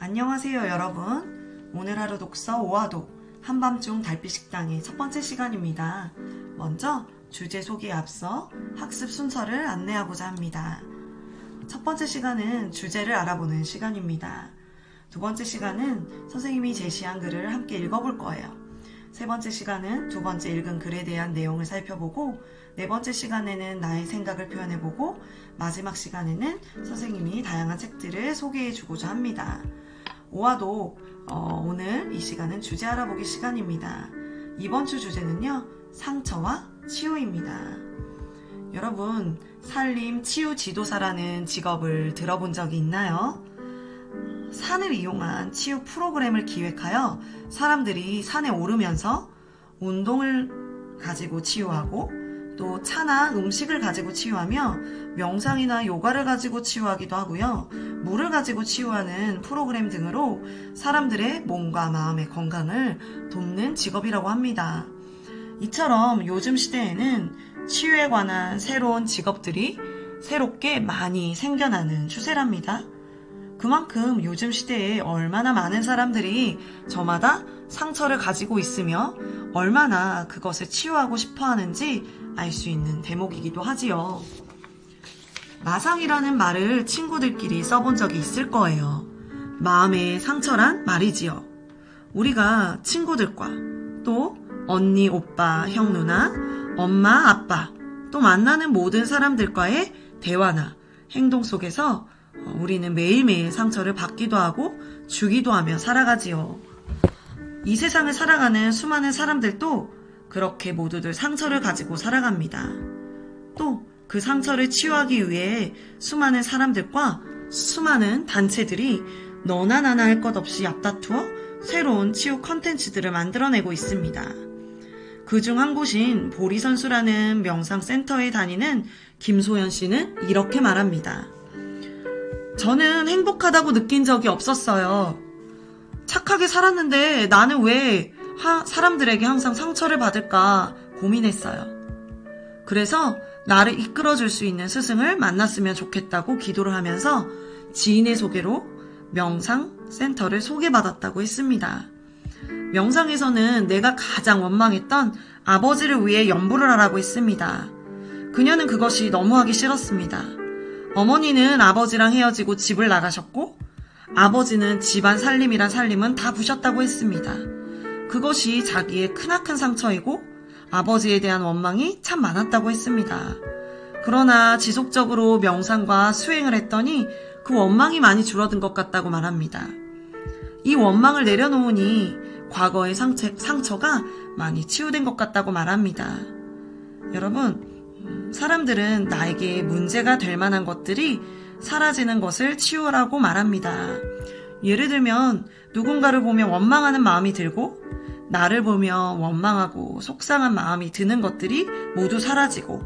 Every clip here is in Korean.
안녕하세요 여러분. 오늘 하루 독서 오화독 한밤중 달빛식당의 첫 번째 시간입니다. 먼저 주제 소개에 앞서 학습 순서를 안내하고자 합니다. 첫 번째 시간은 주제를 알아보는 시간입니다. 두 번째 시간은 선생님이 제시한 글을 함께 읽어볼 거예요. 세 번째 시간은 두 번째 읽은 글에 대한 내용을 살펴보고, 네 번째 시간에는 나의 생각을 표현해보고, 마지막 시간에는 선생님이 다양한 책들을 소개해주고자 합니다. 오화독 오늘 이 시간은 주제 알아보기 시간입니다. 이번 주 주제는요, 상처와 치유입니다. 여러분, 산림 치유 지도사라는 직업을 들어본 적이 있나요? 산을 이용한 치유 프로그램을 기획하여 사람들이 산에 오르면서 운동을 가지고 치유하고, 또 차나 음식을 가지고 치유하며 명상이나 요가를 가지고 치유하기도 하고요. 물을 가지고 치유하는 프로그램 등으로 사람들의 몸과 마음의 건강을 돕는 직업이라고 합니다. 이처럼 요즘 시대에는 치유에 관한 새로운 직업들이 새롭게 많이 생겨나는 추세랍니다. 그만큼 요즘 시대에 얼마나 많은 사람들이 저마다 상처를 가지고 있으며 얼마나 그것을 치유하고 싶어 하는지 알 수 있는 대목이기도 하지요. 마상이라는 말을 친구들끼리 써본 적이 있을 거예요. 마음의 상처란 말이지요. 우리가 친구들과 또 언니, 오빠, 형, 누나, 엄마, 아빠, 또 만나는 모든 사람들과의 대화나 행동 속에서 우리는 매일매일 상처를 받기도 하고 주기도 하며 살아가지요. 이 세상을 살아가는 수많은 사람들도 그렇게 모두들 상처를 가지고 살아갑니다. 또 그 상처를 치유하기 위해 수많은 사람들과 수많은 단체들이 너나 나나 할 것 없이 앞다투어 새로운 치유 컨텐츠들을 만들어내고 있습니다. 그중 한 곳인 보리선수라는 명상센터에 다니는 김소연 씨는 이렇게 말합니다. 저는 행복하다고 느낀 적이 없었어요. 착하게 살았는데 나는 왜 사람들에게 항상 상처를 받을까 고민했어요. 그래서 나를 이끌어줄 수 있는 스승을 만났으면 좋겠다고 기도를 하면서 지인의 소개로 명상센터를 소개받았다고 했습니다. 명상에서는 내가 가장 원망했던 아버지를 위해 연부를 하라고 했습니다. 그녀는 그것이 너무 하기 싫었습니다. 어머니는 아버지랑 헤어지고 집을 나가셨고, 아버지는 집안 살림이란 살림은 다 부셨다고 했습니다. 그것이 자기의 크나큰 상처이고 아버지에 대한 원망이 참 많았다고 했습니다. 그러나 지속적으로 명상과 수행을 했더니 그 원망이 많이 줄어든 것 같다고 말합니다. 이 원망을 내려놓으니 과거의 상처가 많이 치유된 것 같다고 말합니다. 여러분, 사람들은 나에게 문제가 될 만한 것들이 사라지는 것을 치유라고 말합니다. 예를 들면 누군가를 보며 원망하는 마음이 들고, 나를 보며 원망하고 속상한 마음이 드는 것들이 모두 사라지고,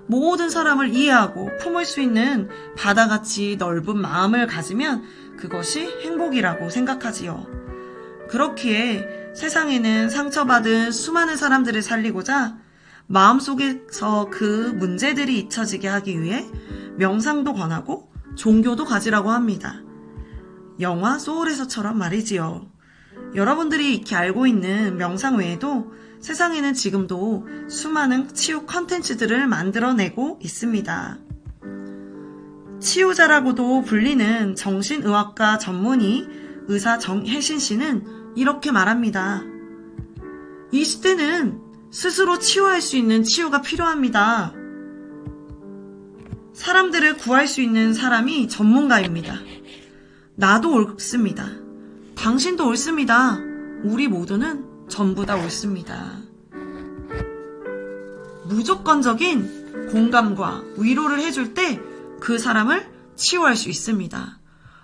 모든 사람을 이해하고 품을 수 있는 바다같이 넓은 마음을 가지면 그것이 행복이라고 생각하지요. 그렇기에 세상에는 상처받은 수많은 사람들을 살리고자 마음속에서 그 문제들이 잊혀지게 하기 위해 명상도 권하고 종교도 가지라고 합니다. 영화 소울에서처럼 말이지요. 여러분들이 익히 알고 있는 명상 외에도 세상에는 지금도 수많은 치유 컨텐츠들을 만들어내고 있습니다. 치유자라고도 불리는 정신의학과 전문의 의사 정혜신 씨는 이렇게 말합니다. 이 시대는 스스로 치유할 수 있는 치유가 필요합니다. 사람들을 구할 수 있는 사람이 전문가입니다. 나도 옳습니다. 당신도 옳습니다. 우리 모두는 전부 다 옳습니다. 무조건적인 공감과 위로를 해줄 때 그 사람을 치유할 수 있습니다.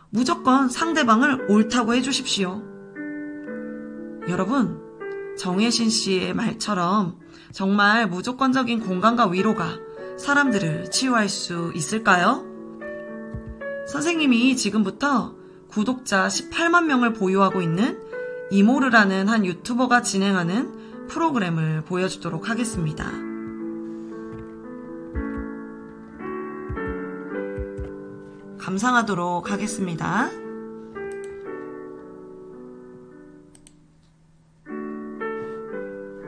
무조건 상대방을 옳다고 해주십시오. 여러분, 정혜신 씨의 말처럼 정말 무조건적인 공감과 위로가 사람들을 치유할 수 있을까요? 선생님이 지금부터 구독자 18만 명을 보유하고 있는 이모르라는 한 유튜버가 진행하는 프로그램을 보여주도록 하겠습니다. 감상하도록 하겠습니다.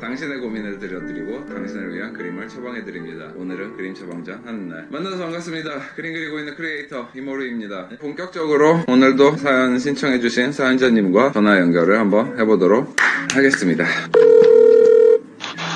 당신의 고민을 들려드리고 당신을 위한 그림을 처방해드립니다. 오늘은 그림 처방전 하는 날. 만나서 반갑습니다. 그림 그리고 있는 크리에이터 이모루입니다. 본격적으로 오늘도 사연 신청해주신 사연자님과 전화 연결을 한번 해보도록 하겠습니다.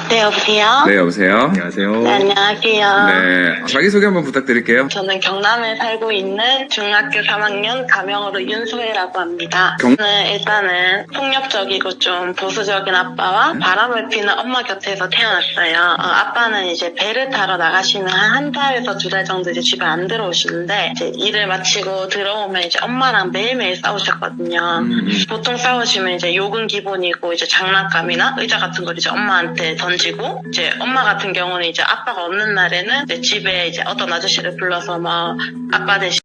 네, 여보세요? 네, 여보세요? 안녕하세요. 네, 안녕하세요. 네, 자기소개 한번 부탁드릴게요. 저는 경남에 살고 있는 중학교 3학년 가명으로 윤소혜라고 합니다. 저는 일단은 폭력적이고 좀 보수적인 아빠와 바람을 피는 엄마 곁에서 태어났어요. 아빠는 이제 배를 타러 나가시면 한 달에서 2달 정도 이제 집에 안 들어오시는데 이제 일을 마치고 들어오면 이제 엄마랑 매일매일 싸우셨거든요. 보통 싸우시면 이제 욕은 기본이고 이제 장난감이나 의자 같은 걸 이제 엄마한테 던지고 이제 엄마 같은 경우는 이제 아빠가 없는 날에는 이제 집에 이제 어떤 아저씨를 불러서 막 아빠 대신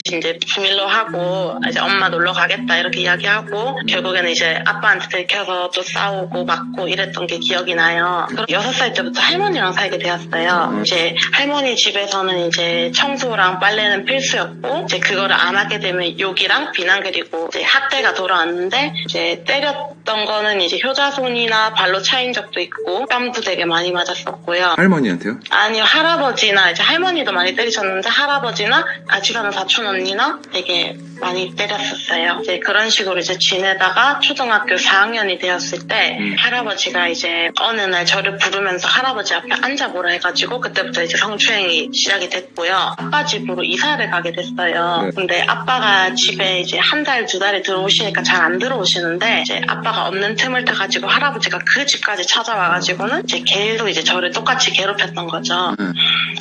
이제 비밀로 하고 이제 엄마 놀러 가겠다 이렇게 이야기하고 결국에는 이제 아빠한테 들켜서 또 싸우고 맞고 이랬던 게 기억이 나요. 그럼 6살 때부터 할머니랑 살게 되었어요. 이제 할머니 집에서는 이제 청소랑 빨래는 필수였고 이제 그거를 안 하게 되면 욕이랑 비난 그리고 이제 학대가 돌아왔는데 이제 때렸던 거는 이제 효자손이나 발로 차인 적도 있고 뺨도 되게 많이 맞았었고요. 할머니한테요? 아니요, 할아버지나 이제 할머니도 많이 때리셨는데 할아버지나 같이 가는 사촌 언니나 되게 많이 때렸었어요. 이제 그런 식으로 이제 지내다가 초등학교 4학년이 되었을 때 할아버지가 이제 어느 날 저를 부르면서 할아버지 앞에 앉아보라 해가지고 그때부터 이제 성추행이 시작이 됐고요. 아빠 집으로 이사를 가게 됐어요. 네. 근데 아빠가 집에 이제 한 달, 2달에 들어오시니까 잘 안 들어오시는데 이제 아빠가 없는 틈을 타가지고 할아버지가 그 집까지 찾아와가지고는 이제 계속 이제 저를 똑같이 괴롭혔던 거죠.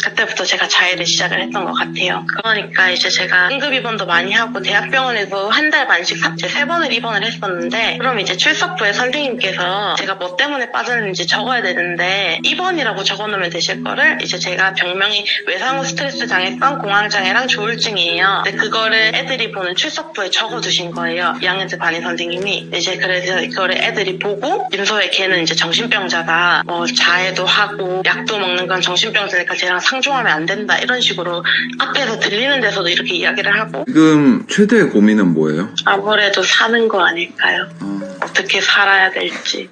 그때부터 제가 자해를 시작을 했던 것 같아요. 그러니까 이제 제가 응급 입원도 많이 하고 대학병원에도 한 달 반씩 3번을 입원을 했었는데 그럼 이제 출석부에 선생님께서 제가 뭐 때문에 빠졌는지 적어야 되는데 입원이라고 적어놓으면 되실 거를 이제 제가 병명이 외상후 스트레스 장애성 공황장애랑 조울증이에요. 근데 그거를 애들이 보는 출석부에 적어두신 거예요. 2학년 때 담임 선생님이. 이제 그래서 이거를 애들이 보고 윤소혜 걔는 이제 정신병자다. 뭐 자해도 하고 약도 먹는 건 정신병자니까 쟤랑 상종하면 안 된다. 이런 식으로 앞에서 들리는 데서도 이렇게 이야기를 하고 지금 최대의 고민은 뭐예요? 아무래도 사는 거 아닐까요? 어떻게 살아야 될지.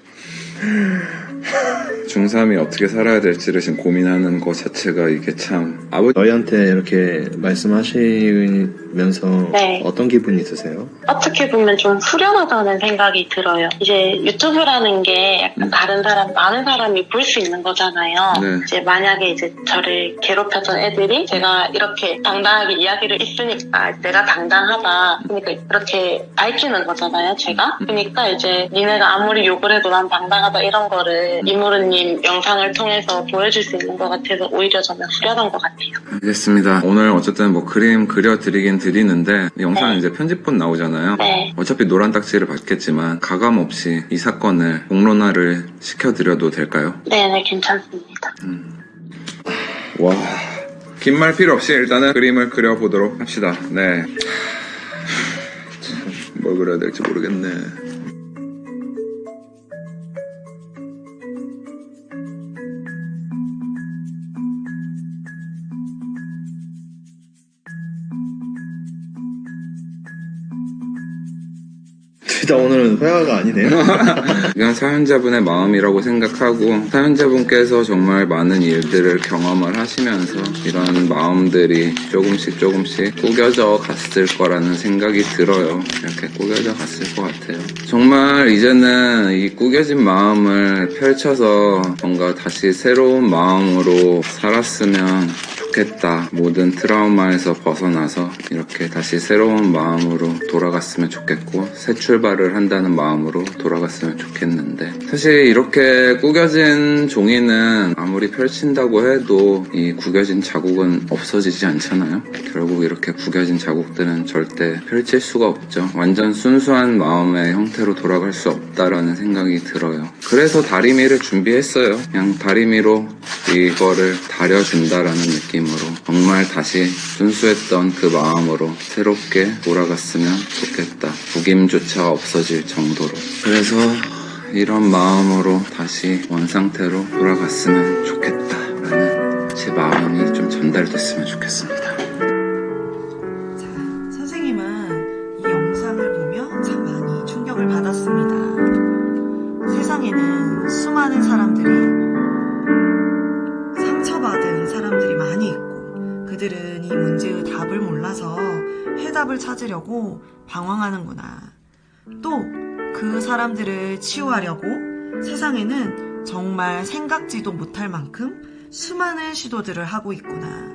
중3이 어떻게 살아야 될지를 지금 고민하는 것 자체가 이게 참 저희한테 이렇게 말씀하시면서 네. 어떤 기분이 드세요? 어떻게 보면 좀 후련하다는 생각이 들어요. 이제 유튜브라는 게 약간 다른 사람, 많은 사람이 볼 수 있는 거잖아요. 네. 이제 만약에 이제 저를 괴롭혔던 애들이 제가 이렇게 당당하게 이야기를 했으니까 내가 당당하다. 그러니까 이렇게 밝히는 거잖아요, 제가. 그러니까 이제 니네가 아무리 욕을 해도 난 당당하다 이런 거를 이모르님 영상을 통해서 보여줄 수 있는 것 같아서 오히려 저는 후련한 것 같아요. 알겠습니다. 오늘 어쨌든 뭐 그림 그려드리긴 드리는데 영상은 네. 이제 편집본 나오잖아요. 네. 어차피 노란 딱지를 받겠지만 가감 없이 이 사건을 공론화를 시켜드려도 될까요? 네네, 괜찮습니다. 와, 긴 말 필요 없이 일단은 그림을 그려보도록 합시다. 네. 뭘 그려야 될지 모르겠네. 진짜 오늘은 회화가 아니네요. 이건 사연자분의 마음이라고 생각하고 사연자분께서 정말 많은 일들을 경험을 하시면서 이런 마음들이 조금씩 꾸겨져 갔을 거라는 생각이 들어요. 이렇게 꾸겨져 갔을 것 같아요. 정말 이제는 이 꾸겨진 마음을 펼쳐서 뭔가 다시 새로운 마음으로 살았으면 좋겠다. 모든 트라우마에서 벗어나서 이렇게 다시 새로운 마음으로 돌아갔으면 좋겠고 새 출발을 한다는 마음으로 돌아갔으면 좋겠는데 사실 이렇게 구겨진 종이는 아무리 펼친다고 해도 이 구겨진 자국은 없어지지 않잖아요. 결국 이렇게 구겨진 자국들은 절대 펼칠 수가 없죠. 완전 순수한 마음의 형태로 돌아갈 수 없다라는 생각이 들어요. 그래서 다리미를 준비했어요. 그냥 다리미로 이거를 다려준다라는 느낌으로 정말 다시 순수했던 그 마음으로 새롭게 돌아갔으면 좋겠다. 구김조차 없어질 정도로. 그래서 이런 마음으로 다시 원상태로 돌아갔으면 좋겠다라는 제 마음이 좀 전달됐으면 좋겠습니다. 자, 선생님은 이 영상을 보며 참 많이 충격을 받았습니다. 세상에는 수많은 수많은 사람들이 상처받은 사람들이 많이 있고 그들은 이 문제의 답을 몰라서 해답을 찾으려고 방황하는구나. 또 그 사람들을 치유하려고 세상에는 정말 생각지도 못할 만큼 수많은 시도들을 하고 있구나.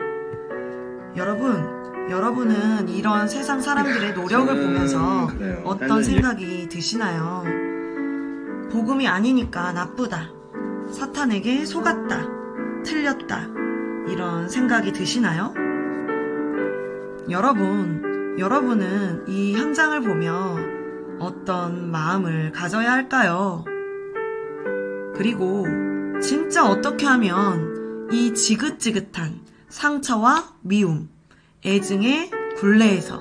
여러분은 이런 세상 사람들의 노력을 보면서 그래요. 어떤 생각이 드시나요? 복음이 아니니까 나쁘다, 사탄에게 속았다, 틀렸다, 이런 생각이 드시나요? 여러분은 이 현장을 보며 어떤 마음을 가져야 할까요? 그리고 진짜 어떻게 하면 이 지긋지긋한 상처와 미움, 애증의 굴레에서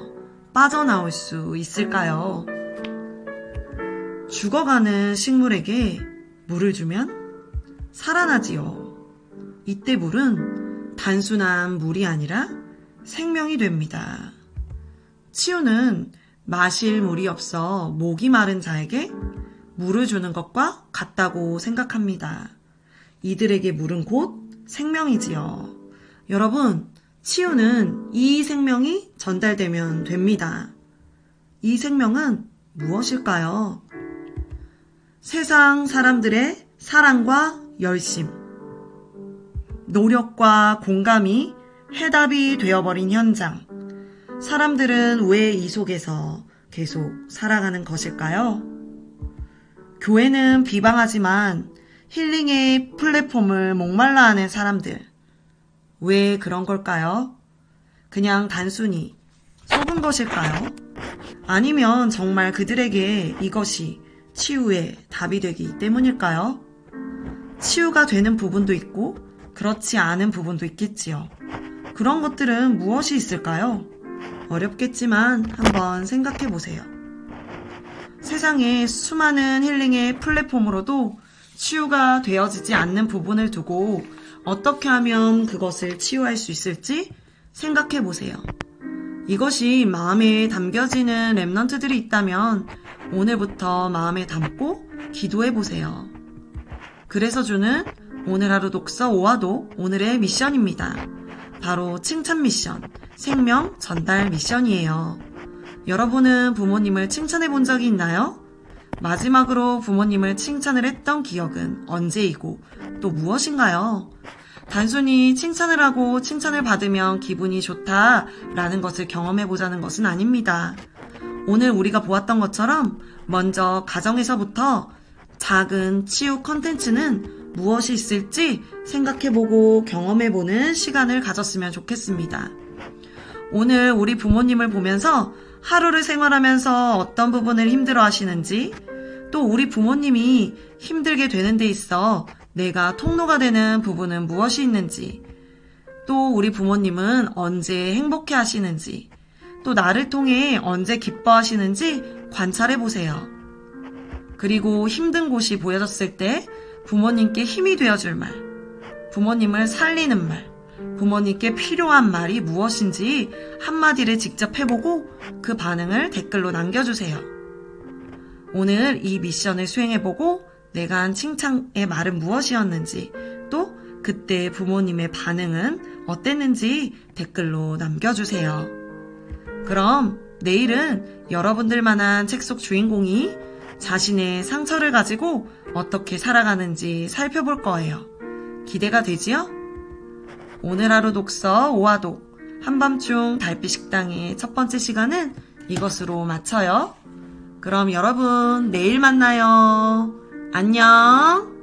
빠져나올 수 있을까요? 죽어가는 식물에게 물을 주면 살아나지요. 이때 물은 단순한 물이 아니라 생명이 됩니다. 치유는 마실 물이 없어 목이 마른 자에게 물을 주는 것과 같다고 생각합니다. 이들에게 물은 곧 생명이지요. 여러분, 치유는 이 생명이 전달되면 됩니다. 이 생명은 무엇일까요? 세상 사람들의 사랑과 열심, 노력과 공감이 해답이 되어버린 현장. 사람들은 왜 이 속에서 계속 살아가는 것일까요? 교회는 비방하지만 힐링의 플랫폼을 목말라 하는 사람들. 왜 그런 걸까요? 그냥 단순히 속은 것일까요? 아니면 정말 그들에게 이것이 치유의 답이 되기 때문일까요? 치유가 되는 부분도 있고 그렇지 않은 부분도 있겠지요. 그런 것들은 무엇이 있을까요? 어렵겠지만 한번 생각해 보세요. 세상에 수많은 힐링의 플랫폼으로도 치유가 되어지지 않는 부분을 두고 어떻게 하면 그것을 치유할 수 있을지 생각해 보세요. 이것이 마음에 담겨지는 랩넌트들이 있다면 오늘부터 마음에 담고 기도해 보세요. 그래서 주는 오늘 하루 독서 5화도 오늘의 미션입니다. 바로 칭찬 미션, 생명 전달 미션이에요. 여러분은 부모님을 칭찬해 본 적이 있나요? 마지막으로 부모님을 칭찬을 했던 기억은 언제이고 또 무엇인가요? 단순히 칭찬을 하고 칭찬을 받으면 기분이 좋다라는 것을 경험해 보자는 것은 아닙니다. 오늘 우리가 보았던 것처럼 먼저 가정에서부터 작은 치유 컨텐츠는 무엇이 있을지 생각해보고 경험해보는 시간을 가졌으면 좋겠습니다. 오늘 우리 부모님을 보면서 하루를 생활하면서 어떤 부분을 힘들어 하시는지, 또 우리 부모님이 힘들게 되는 데 있어 내가 통로가 되는 부분은 무엇이 있는지, 또 우리 부모님은 언제 행복해 하시는지, 또 나를 통해 언제 기뻐하시는지 관찰해보세요. 그리고 힘든 곳이 보여졌을 때 부모님께 힘이 되어줄 말, 부모님을 살리는 말, 부모님께 필요한 말이 무엇인지 한마디를 직접 해보고 그 반응을 댓글로 남겨주세요. 오늘 이 미션을 수행해보고 내가 한 칭찬의 말은 무엇이었는지, 또 그때 부모님의 반응은 어땠는지 댓글로 남겨주세요. 그럼 내일은 여러분들만한 책 속 주인공이 자신의 상처를 가지고 어떻게 살아가는지 살펴볼 거예요. 기대가 되지요? 오늘 하루 독서 5화독 한밤중 달빛 식당의 첫 번째 시간은 이것으로 마쳐요. 그럼 여러분 내일 만나요. 안녕.